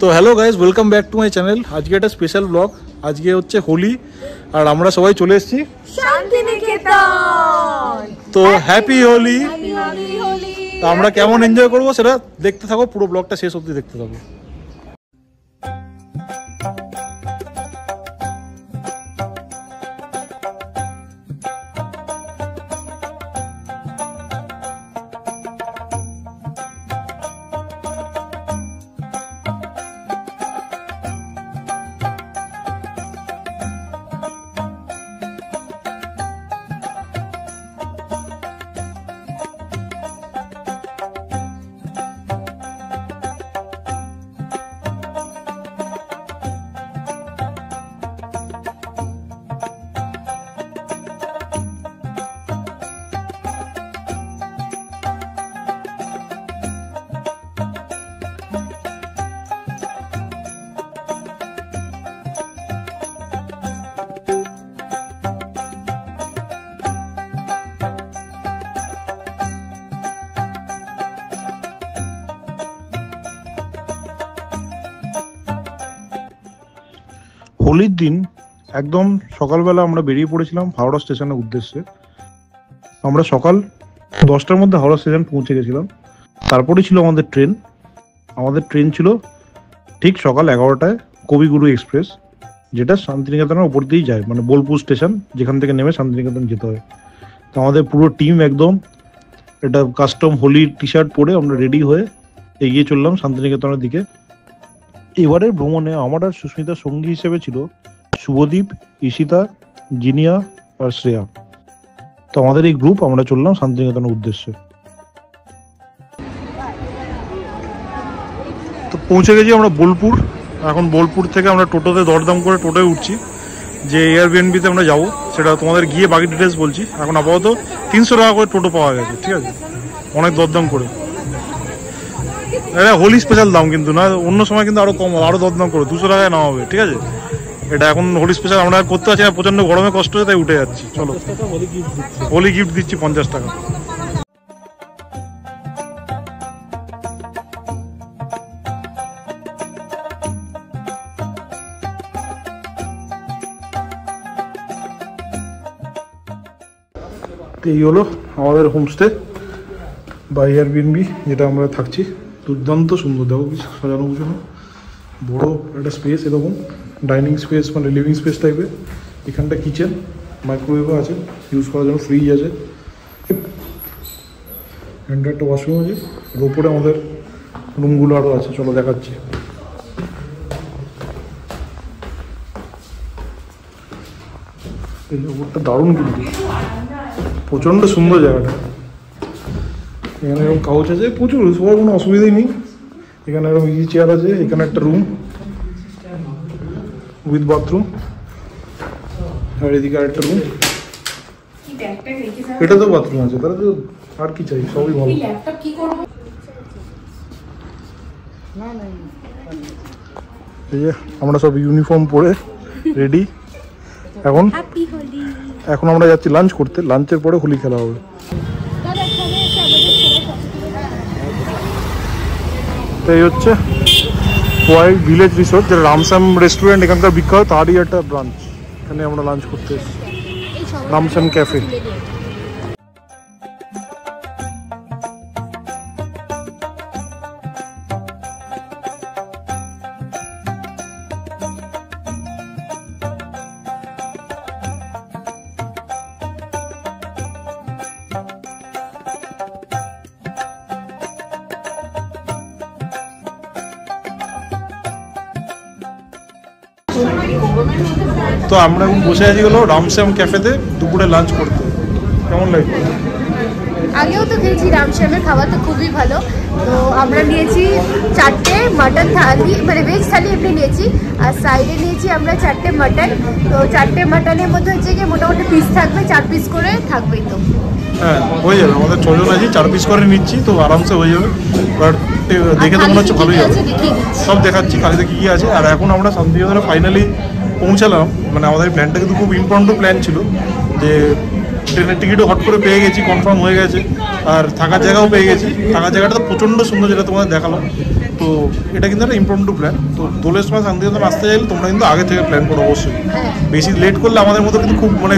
তো hello guys, welcome back to my channel. আজকে একটা স্পেশাল ব্লগ। আজকে হচ্ছে হোলি আর আমরা সবাই চলে এসেছি শান্তিনিকেতন। তো হ্যাপি হোলি। তো আমরা কেমন এনজয় করবো সেটা দেখতে থাকো, পুরো ব্লগটা শেষ অবধি দেখতে থাকো। হোলির দিন একদম সকালবেলা আমরা বেরিয়ে পড়েছিলাম হাওড়া স্টেশনের উদ্দেশ্যে। আমরা সকাল 10টার মধ্যে হাওড়া স্টেশন পৌঁছে গেছিলাম। তারপরে ছিল আমাদের ট্রেন। আমাদের ট্রেন ছিল ঠিক সকাল 11টায় কবিগুরু এক্সপ্রেস, যেটা শান্তিনিকেতনের ওপর দিয়েই যায়, মানে বোলপুর স্টেশন, যেখান থেকে নেমে শান্তিনিকেতন যেতে হয়। তো আমাদের পুরো টিম একদম এটা কাস্টম হোলির টি শার্ট পরে আমরা রেডি হয়ে এগিয়ে চললাম শান্তিনিকেতনের দিকে। এবারের ভ্রমণে আমার আর সুস্মিতার সঙ্গী হিসেবে ছিল শুভদীপ, ঈশিতা, জিনিয়া আর শ্রেয়া। তো আমাদের এই গ্রুপ আমরা চললাম শান্তিনিকেতনের উদ্দেশ্যে। তো পৌঁছে গেছি আমরা বোলপুর। এখন বোলপুর থেকে আমরা টোটোতে দরদাম করে টোটোয় উঠছি যে এয়ারবিএনবিতে আমরা যাবো, সেটা তোমাদের গিয়ে বাকি ডিটেলস বলছি। এখন আপাতত 300 টাকা করে টোটো পাওয়া গেছে, ঠিক আছে, অনেক দরদাম করে। এটা হোলি স্পেশাল দাম কিন্তু না, অন্য সময় কিন্তু আরো কম, আরো দরদাম করে 200 টাকায় নেওয়া হবে, ঠিক আছে। এটা এখন হোলি স্পেশাল আমরা করতে পারছি না, প্রচন্ড গরমে কষ্ট হয়ে তাই উঠে যাচ্ছি। চলো, হোলি গিফট দিচ্ছি 50 টাকা। এই হলো আমাদের হোমস্টে বা এয়ারবিএনবি, যেটা আমরা থাকছি। দুর্দান্ত সুন্দর, দেখো কি সাজানো গুছানো, বড় একটা স্পেস, এরকম ডাইনিং স্পেস, মানে লিভিং স্পেস টাইপের। এখানটা কিচেন, মাইক্রোওয়েভও আছে ইউজ করার জন্য, ফ্রিজ আছে, এখানটা একটা ওয়াশরুম আছে। আর ওপরে আমাদের রুমগুলো আরও আছে, চলো দেখাচ্ছি। এই ওপরটা দারুণ, কিন্তু প্রচণ্ড সুন্দর জায়গাটা। এখানে এরকম কাউচ আছে প্রচুর, সবার কোনো অসুবিধাই নেই। এখানে এরকম ইজি চেয়ার আছে। এখানে একটা রুম উইথ বাথরুম, আর এদিকে আরেকটা রুম। এটা তো বাথরুম আছে, তাহলে তো আর কি চাই, সবই ভালো। এই যে আমরা সব ইউনিফর্ম পরে রেডি। এখন আমরা যাচ্ছি লাঞ্চ করতে। লাঞ্চের পরে হোলি খেলা হবে। এই হচ্ছে হোয়াইট ভিলেজ রিসোর্ট, যেটা রামশ্যাম রেস্টুরেন্ট এখানকার বিখ্যাত, তারই একটা ব্রাঞ্চ। এখানে আমরা লাঞ্চ করতে এসেছি, রামশ্যাম ক্যাফে। তো আমরা এখন বসে আছি হলো রামশ্যাম ক্যাফেতে দুপুরে লাঞ্চ করতে। কেমন লাগে? আগেও তো খেয়েছি রামশ্যামের, খাবার তো খুবই ভালো। তো আমরা নিয়েছি 4টে মাটন থালি, মানে ভেজ থালি এমনি নিয়েছি, আর সাইডে নিয়েছি আমরা 4টে মাটন। তো 4টে মাটনের মধ্যে হচ্ছে গিয়ে মোটামুটি পিস থাকবে, 4 পিস করে থাকবেই। তো হ্যাঁ, হয়ে যাবে। আমাদের 6 জন আছি, 4 পিস করে নিচ্ছি, তো আরামসে হয়ে যাবে। বাট দেখে তো মনে হচ্ছে ভালোই হবে। সব দেখাচ্ছি কালিতে কী কী আছে। আর এখন আমরা শান্তিনিকেতনে ফাইনালি পৌঁছালাম। মানে আমাদের প্ল্যানটা কিন্তু খুব ইম্পর্টেন্ট প্ল্যান ছিল, যে ট্রেনের টিকিটও হট করে পেয়ে গেছি, কনফার্ম হয়ে গেছে। আর থাকার জায়গাও পেয়ে গেছি। থাকার জায়গাটা তো প্রচণ্ড সুন্দর, যেটা তোমাদের দেখালাম। তো এটা কিন্তু একটা ইম্প্রম্পটু প্ল্যান। তো দোলের সময় শান্তিনিকেতন আসতে চাইলে তোমরা কিন্তু আগে থেকে প্ল্যান করো অবশ্যই। বেশি লেট করলে আমাদের মতো কিন্তু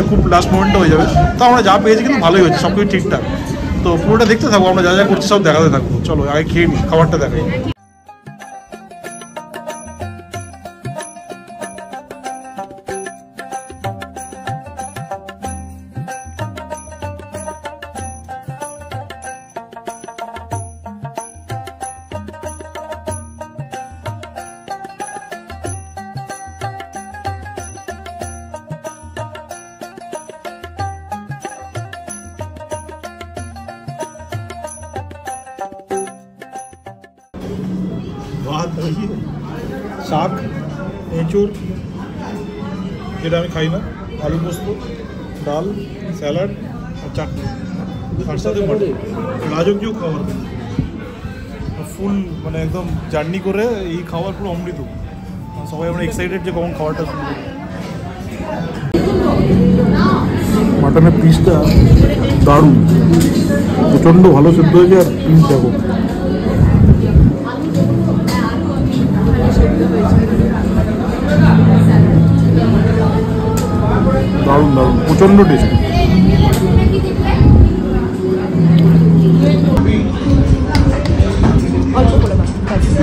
খুব লাস্ট মোমেন্টে হয়ে যাবে। তো আমরা যা পেয়েছি কিন্তু ভালোই হচ্ছে, সব কিছু ঠিকঠাক। তো পুরোটা দেখতে থাকবো, আমরা যা যা করছি সব দেখাতে থাকবো। চলো আগে খেয়ে নিই, খাবারটা দেখাই। ভাত, শাক, এঁচুড়, যেটা আমি খাই না, আলু পোস্ত, ডাল, স্যালাড আর চাটনি, তার সাথে রাজকীয় খাবার। ফুল মানে একদম জার্নি করে এই খাবার পুরো অমৃত। সবাই আমরা এক্সাইটেড যে কখন খাবারটা শুরু করি। মাটনের পিসটা দারুণ, প্রচণ্ড ভালো সেদ্ধ হয়েছে। আর পিস দেখো, দারুণ দারুণ, প্রচণ্ড টেস্টি।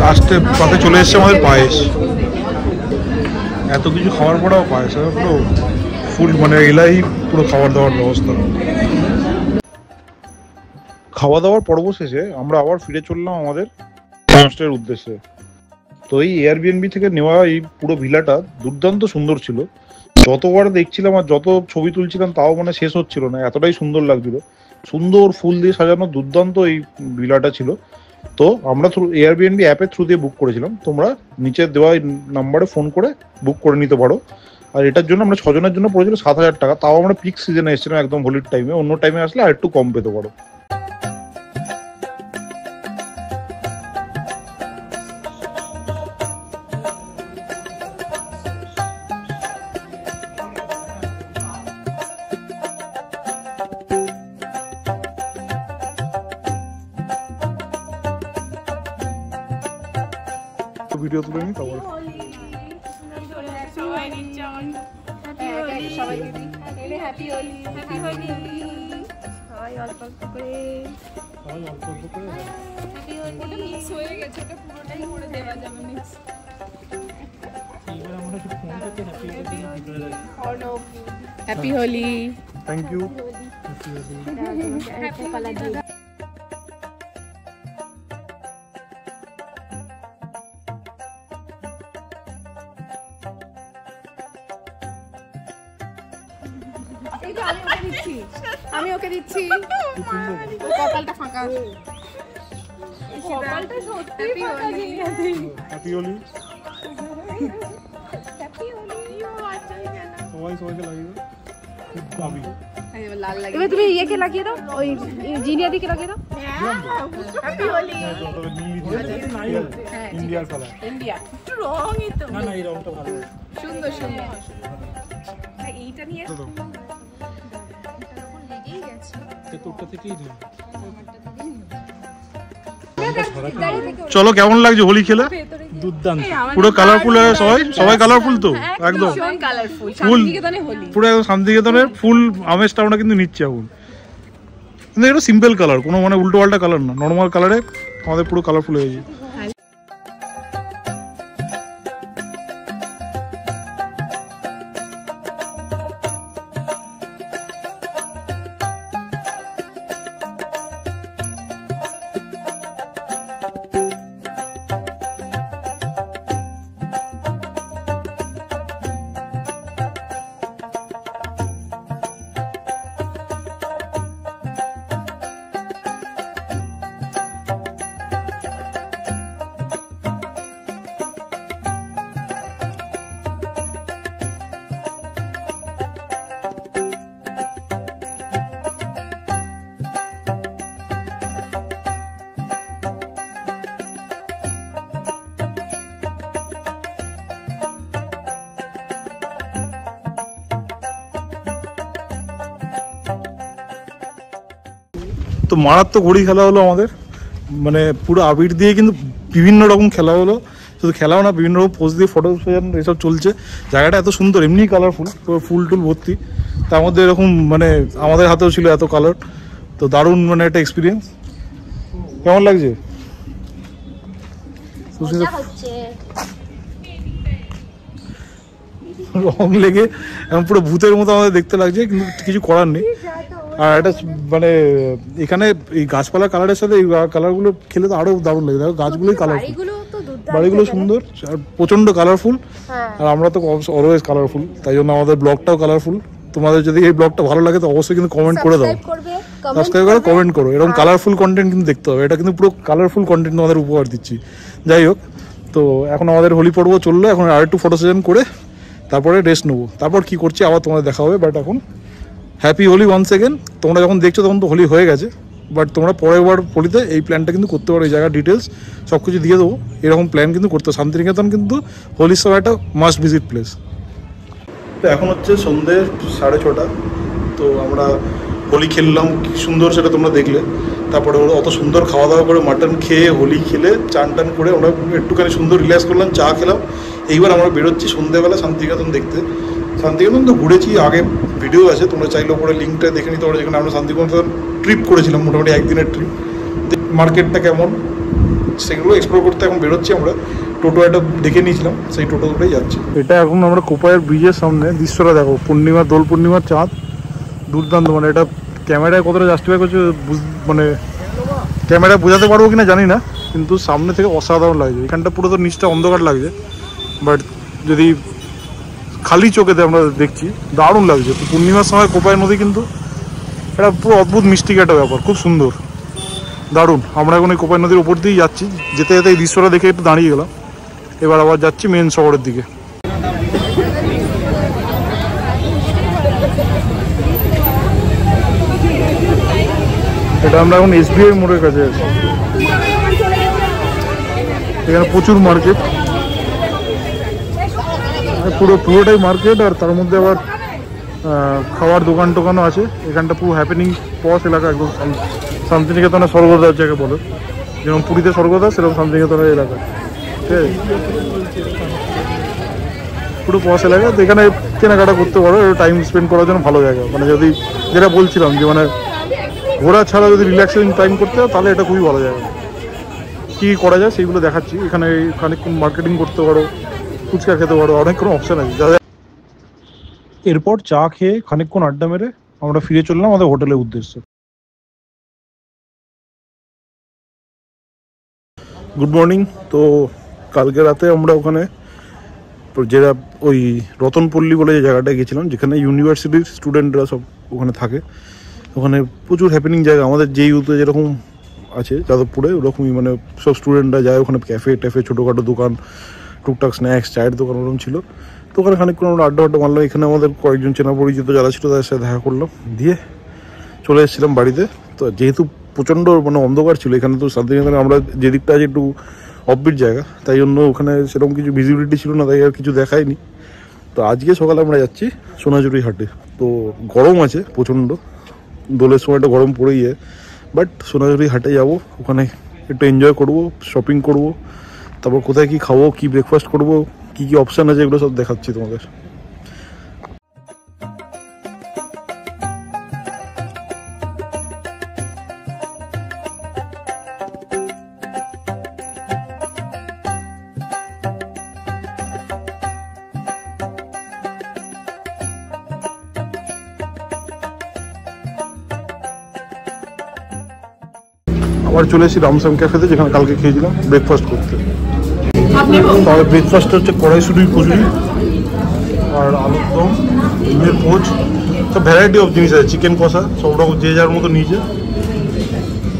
লাস্টে পাতে চলে এসছে আমাদের পায়েস। এত কিছু খাওয়ার পরেও পায়েস, পুরো ফুল মানে এলাই পুরো খাবার দাবার ব্যবস্থা। খাওয়া দাওয়ার পর্ব শেষে আমরা আবার ফিরে চললাম আমাদের হোমস্টের উদ্দেশ্যে। তো এই এয়ারবিএনবি থেকে নেওয়া এই পুরো ভিলাটা দুর্দান্ত সুন্দর ছিল। যতবার দেখছিলাম আর যত ছবি তুলছিলাম তাও মানে শেষ হচ্ছিল না, এতটাই সুন্দর লাগছিল। সুন্দর ফুল দিয়ে সাজানো দুর্দান্ত এই ভিলাটা ছিল। তো আমরা এয়ারবিএনবি অ্যাপের থ্রু দিয়ে বুক করেছিলাম। তোমরা নিচে দেওয়া নাম্বারে ফোন করে বুক করে নিতে পারো। আর এটার জন্য আমরা 6 জনের জন্য পড়েছিল 7,000 টাকা। তাও আমরা পিক সিজনে এসেছিলাম, একদম হোলির টাইমে। অন্য টাইমে আসলে আর একটু কম পেতে পারো। ভিডিও তুলে নি তারপরে হ্যাপি হোলি। Thank you. আমি ওকে দিচ্ছি, কপালটা ফাঁকা। কপালটা সত্যি ফাঁকা। হ্যাপি হোলি। সবাইকে লাগিয়ে দাও। লাল লাগে। এবার তুমি ইয়েকে লাগিয়ে দাও, ওই জিনিয়াদিকে লাগিয়ে দাও। হ্যাপি হোলি। ইন্ডিয়ার কালার। ইন্ডিয়া একটু রঙই তো। না এই রংটা ভালো, সুন্দর সুন্দর। এইটা নিয়ে চলো কেমন লাগছে হোলি খেলে? দুর্দান্ত, পুরো কালারফুল। সবাই কালারফুল তো একদম ফুল, পুরো একদম শান্তিনিকেতনের ফুল আমেজটা আমরা কিন্তু নিচ্ছি এখন। কিন্তু এটা সিম্পল কালার, কোনো মানে উল্টো পাল্টা কালার না, নর্মাল কালারে আমাদের পুরো কালারফুল হয়ে গেছে। তো মারাত্মক ঘড়ি খেলা হলো আমাদের, মানে পুরো আবির দিয়ে কিন্তু বিভিন্ন রকম খেলা হলো, শুধু খেলাও না, বিভিন্ন রকম পোজ দিয়ে ফটো এসব চলছে। জায়গাটা এত সুন্দর, এমনি কালারফুল, ফুল টুল ভর্তি, তার মধ্যে এরকম মানে আমাদের হাতেও ছিল এত কালার। তো দারুণ মানে একটা এক্সপিরিয়েন্স। কেমন লাগছে? রং লেগে এখন পুরো ভূতের মতো আমাদের দেখতে লাগছে, কিন্তু কিছু করার নেই। আর এটা মানে এখানে এই গাছপালা কালারের সাথে এই কালারগুলো খেলে তো আরো দারুণ লাগে। দেখো গাছগুলোই কালারফুল, বাড়িগুলো সুন্দর আর প্রচন্ড কালারফুল। আর আমরা তো অলওয়েজ কালারফুল, তাই জন্য আমাদের ব্লগটাও কালারফুল। তোমাদের যদি এই ব্লগটা ভালো লাগে তো অবশ্যই কিন্তু কমেন্ট করে দাও, সাবস্ক্রাইব করো, কমেন্ট করো। এরকম কালারফুল কন্টেন্ট কিন্তু দেখতে হবে, এটা কিন্তু পুরো কালারফুল কন্টেন্ট তোমাদের উপহার দিচ্ছি। যাই হোক, তো এখন আমাদের হোলি পর্ব চললো, এখন আর একটু ফটো সেশন করে তারপরে রেস্ট নেবো। তারপর কি করছি আবার তোমাদের দেখা হবে। বাট এখন হ্যাপি হোলি ওয়ান্স এগেন। তোমরা যখন দেখছো তখন তো হোলি হয়ে গেছে, বাট তোমরা পরের বার হোলিতে এই প্ল্যানটা কিন্তু করতে পারো। এই জায়গার ডিটেলস সব কিছু দিয়ে দেবো, এরকম প্ল্যান কিন্তু করতে হবে। শান্তিনিকেতন কিন্তু হোলির সময় একটা মাস্ট ভিজিট প্লেস। তো এখন হচ্ছে সন্ধ্যে 6:30। তো আমরা হোলি খেললাম, কি সুন্দর সেটা তোমরা দেখলে। তারপরে ওরা অত সুন্দর খাওয়া দাওয়া করে মাটন খেয়ে হোলি খেলে চান টান করে আমরা একটুখানি সুন্দর রিল্যাক্স করলাম, চা খেলাম। এইবার আমরা বেরোচ্ছি সন্ধ্যেবেলা শান্তিনিকেতন দেখতে। শান্তিনিকেতন তো ঘুরেছি, আগে ভিডিও আছে, তোমরা চাইলে ওপরে লিঙ্কটা দেখে নিতে পারো, যেখানে আমরা শান্তিনিকেতন ট্রিপ করেছিলাম, মোটামুটি একদিনের ট্রিপ। মার্কেটটা কেমন সেগুলো এক্সপ্লোর করতে এখন বেরোচ্ছি আমরা। টোটো একটা দেখে নিয়েছিলাম, সেই টোটো করেই যাচ্ছি। এটা এখন আমরা কোপাইয়ের ব্রিজের সামনে, দৃশ্যটা দেখো, পূর্ণিমা, দোল পূর্ণিমার চাঁদ, দুর্দান্ত। মানে এটা ক্যামেরায় কতটা জাস্টিফাই করছে মানে ক্যামেরায় বোঝাতে পারবো কিনা জানি না, কিন্তু সামনে থেকে অসাধারণ লাগছে। এখানটা পুরো তো নিচটা অন্ধকার লাগছে, বাট যদি খালি চোখেতে আমরা দেখছি দারুণ লাগছে। পূর্ণিমার সময় কোপাই নদী কিন্তু এটা পুরো অদ্ভুত মিষ্টিক একটা ব্যাপার, খুব সুন্দর, দারুণ। আমরা এখন এই কোপাই নদীর উপর দিয়েই যাচ্ছি, যেতে যেতে এই দৃশ্যটা দেখে একটু দাঁড়িয়ে গেলাম। এবার আবার যাচ্ছি মেন শহরের দিকে। এটা আমরা এখন SBI মোড়ের কাছে আছি। এখানে প্রচুর মার্কেট, পুরোটাই মার্কেট, আর তার মধ্যে আবার খাওয়ার দোকান টোকানও আছে। এখানটা পুরো হ্যাপেনিং পস এলাকা, একদম শান্তিনিকেতনের স্বর্গদ্বার যাকে বলে, যেরকম পুরীতে স্বর্গদ্বার সেরকম শান্তিনিকেতনের এলাকা, ঠিক আছে, পুরো পস এলাকা। তো এখানে কেনাকাটা করতে পারো, টাইম স্পেন্ড করার জন্য ভালো জায়গা। মানে যদি যেটা বলছিলাম যে মানে ঘোরা ছাড়া যদি রিল্যাক্সেশন টাইম করতে হয় তাহলে এটা খুবই ভালো জায়গা। কী করা যায় সেইগুলো দেখাচ্ছি। এখানে খানিকক্ষণ মার্কেটিং করতে পারো, ফুচকা খেতে পারো, অনেক কোনো অপশান আছে যা। এরপর চা খেয়ে খানিকক্ষণ আড্ডা মেরে আমরা ফিরে চললাম আমাদের হোটেলের উদ্দেশ্যে। Good morning. তো কালকে রাতে আমরা ওখানে যেটা ওই রতনপল্লী বলে যে জায়গাটায় গেছিলাম, যেখানে ইউনিভার্সিটির স্টুডেন্টরা সব ওখানে থাকে। ওখানে প্রচুর হ্যাপেনিং জায়গা, আমাদের যে ইউতে যেরকম আছে যাদবপুরে ওরকমই, মানে সব স্টুডেন্টরা যায় ওখানে। ক্যাফে ট্যাফে, ছোটোখাটো দোকান, টুকটাক স্ন্যাক্স, চায়ের দোকান ওরকম ছিল। তো ওখানে খানিকক্ষণ আমরা আড্ডা মারলাম। এখানে আমাদের কয়েকজন চেনা পরিচিত যারা ছিল তাদের সাথে দেখা করলাম, দিয়ে চলে এসেছিলাম বাড়িতে। তো যেহেতু প্রচণ্ড মানে অন্ধকার ছিল এখানে, তো শান্তিনিকেতনে আমরা যে দিকটা আছে একটু অফবিট জায়গা, তাই জন্য ওখানে সেরকম কিছু ভিজিবিলিটি ছিল না, তাই আর কিছু দেখায়নি। তো আজকে সকালে আমরা যাচ্ছি সোনাঝুরি হাটে। তো গরম আছে প্রচণ্ড, দোলের সময়টা গরম পড়েই যায়, বাট সোনাঝুরি হাটে যাব, ওখানে একটু এনজয় করব, শপিং করব, তারপর কোথায় কী খাবো, কী ব্রেকফাস্ট করব, কী কী অপশান আছে এগুলো সব দেখাচ্ছি তোমাদের। আবার চলে এসেছি রামসাম ক্যাফেতে, যেখানে কালকে খেয়েছিলাম ব্রেকফাস্ট করতে। তবে ব্রেকফাস্ট হচ্ছে কড়াইশুটির কচুরি আর আলুর দম, ডিমের পোচ, সব ভ্যারাইটি অফ জিনিস আছে, চিকেন কষা, সব রকম যে যার মতো নিয়েছে।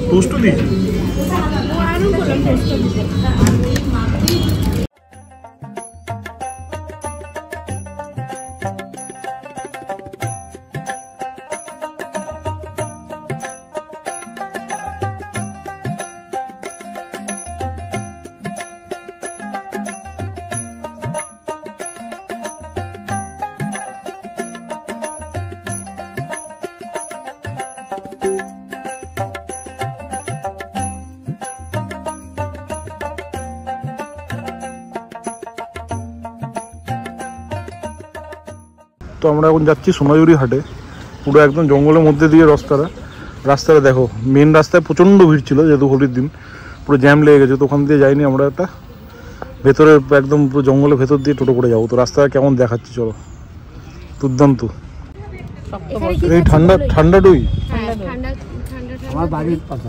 টোস্টও দিয়েছে। আমরা এখন যাচ্ছি সোনাঝুরি হাটে, পুরো একদম জঙ্গলের মধ্যে দিয়ে রাস্তাটা দেখো, মেন রাস্তায় প্রচণ্ড ভিড় ছিল যেহেতু হোলির দিন, পুরো জ্যাম লেগে গেছে, তো ওখান দিয়ে যাইনি আমরা, একটা ভেতরে একদম পুরো জঙ্গলের ভেতর দিয়ে টোটো করে যাবো। তো রাস্তাটা কেমন দেখাচ্ছি চলো, দুর্দান্ত। এই ঠান্ডা ঠান্ডা দই,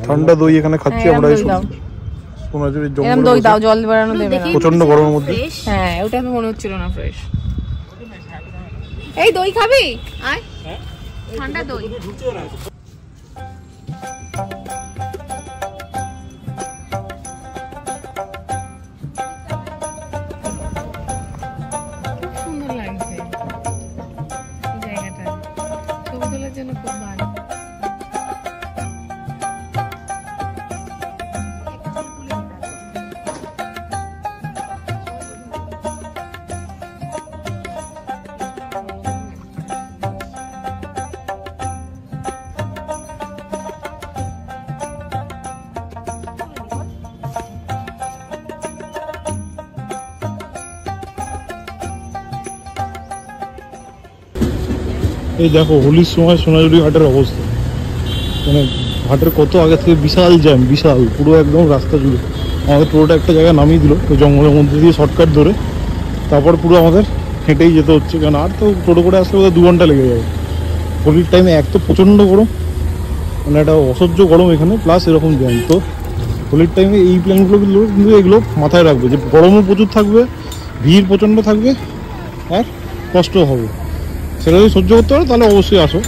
ঠান্ডা দই এখানে খাচ্ছি আমরা। এই সোনাঝুরির জঙ্গলে জল বেড়ানো দেবে না প্রচন্ড গরমের মধ্যে। হ্যাঁ ওটা তো মনে হচ্ছিল না ফ্রেশ। এই দই খাবি? আয় ঠান্ডা দই। সুন্দর লাগছে জায়গাটা, ছবি তোলার জন্য খুব ভালো। এই দেখো হোলির সময় সোনাঝুরি হাটের অবস্থা, মানে হাটের কত আগে থেকে বিশাল জ্যাম, বিশাল পুরো একদম রাস্তা জুড়ে। আমাদের টোটোটা একটা জায়গায় নামিয়ে দিল ওই জঙ্গলের মধ্যে দিয়ে শর্টকাট ধরে, তারপর পুরো আমাদের হেঁটেই যেতে হচ্ছে, কারণ আর তো টোটো করে আসলে বোধহয় 2 ঘন্টা লেগে যাবে। হোলির টাইমে এক তো প্রচণ্ড গরম, মানে একটা অসহ্য গরম এখানে, প্লাস এরকম জ্যাম। তো হোলির টাইমে এই প্ল্যানগুলো কিন্তু এগুলো মাথায় রাখবে যে গরমও প্রচুর থাকবে, ভিড় প্রচণ্ড থাকবে, আর কষ্ট হবে। সেটা যদি সহ্য করতে পারো তাহলে অবশ্যই আসো,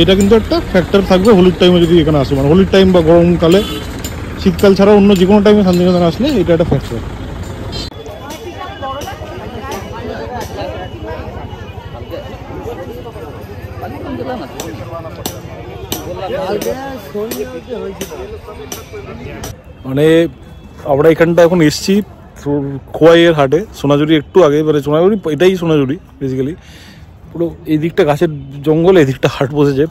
এটা কিন্তু একটা ফ্যাক্টর থাকবে হোলির টাইমে যদি এখানে আসো, মানে হোলির টাইম বা গরমকালে, শীতকাল ছাড়া অন্য যে কোনো টাইমে শান্তিনিকেতন আসলে এটা একটা ফ্যাক্টর। মানে আমরা এখানটা এখন এসছি খোয়াইয়ের হাটে, সোনাঝুরি একটু আগে, মানে সোনাঝুরি এটাই সোনাঝুরি বেসিক্যালি। পুরো এই দিকটা গাছের জঙ্গল, এই দিকটা হাট বসেছে।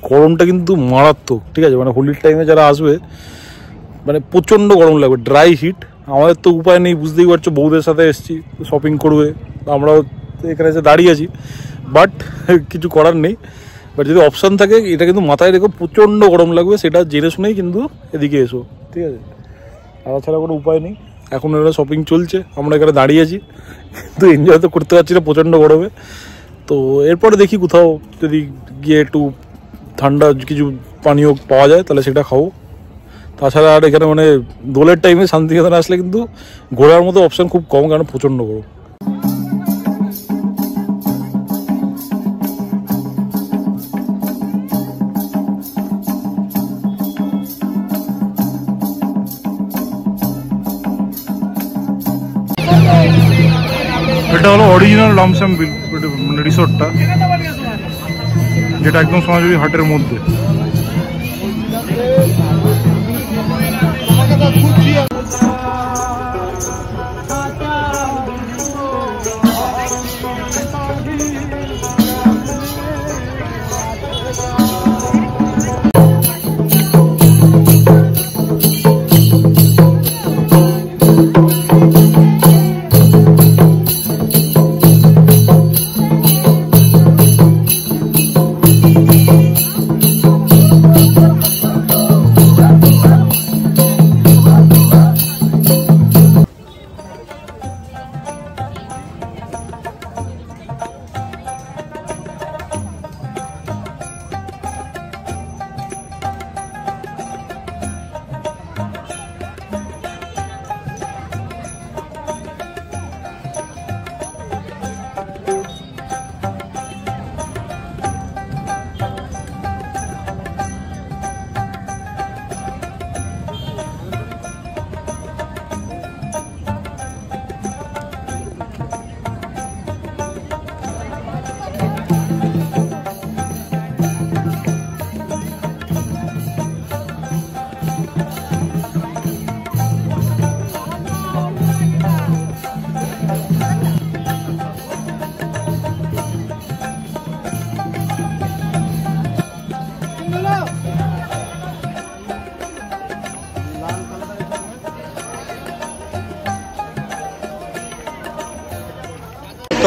গরমটা কিন্তু মারাত্মক, ঠিক আছে, মানে হোলির টাইমে যারা আসবে মানে প্রচণ্ড গরম লাগবে, ড্রাই হিট। আমাদের তো উপায় নেই, বুঝতেই পারছো, বউদের সাথে এসেছি, শপিং করবে, আমরাও এখানে এসে দাঁড়িয়ে আছি, বাট কিছু করার নেই। বাট যদি অপশান থাকে, এটা কিন্তু মাথায় রেখো, প্রচণ্ড গরম লাগবে, সেটা জেনে শুনেই কিন্তু এদিকে এসো, ঠিক আছে, তাছাড়া কোনো উপায় নেই। এখন এরা শপিং চলছে, আমরা এখানে দাঁড়িয়ে আছি, কিন্তু এনজয় তো করতে পারছি না প্রচণ্ড গরমে। তো এরপরে দেখি কোথাও যদি গিয়ে একটু ঠান্ডা কিছু পানীয় পাওয়া যায় তাহলে সেটা খাবো। তাছাড়া আর এখানে মানে দোলের টাইমে শান্তিনিকেতন আসলে কিন্তু ঘোরার মতো অপশান খুব কম, কারণ প্রচণ্ড গরম। এটা হলো অরিজিনাল লামসাম মানে রিসোর্টটা, যেটা একদম সোনাঝুরি হাটের মধ্যে।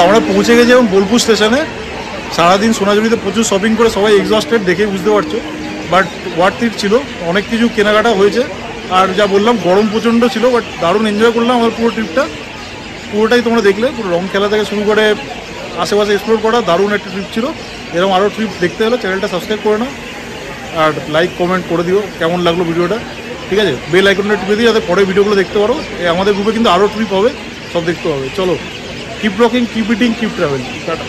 আমরা পৌঁছে গেছি এবং বোলপুর স্টেশনে। সারাদিন সোনাঝুরিতে প্রচুর শপিং করে সবাই এক্সস্টেড, দেখেই বুঝতে পারছো, বাট ওয়ার্থ ইট ছিল। অনেক কিছু কেনাকাটা হয়েছে, আর যা বললাম গরম প্রচণ্ড ছিল, বাট দারুণ এনজয় করলাম আমার পুরো ট্রিপটা। পুরোটাই তোমরা দেখলে, পুরো রং খেলা থেকে শুরু করে আশেপাশে এক্সপ্লোর করা দারুণ একটা ট্রিপ ছিল। এরকম আরও ট্রিপ দেখতে হলে চ্যানেলটা সাবস্ক্রাইব করে নাও, আর লাইক কমেন্ট করে দিও কেমন লাগলো ভিডিওটা, ঠিক আছে? বেল আইকনটা টিপে দিই যাতে পরে ভিডিওগুলো দেখতে পারো। আমাদের গ্রুপে কিন্তু আরও ট্রিপ হবে, সব দেখতে হবে। চলো, keep rocking, keep eating, keep travel, tata.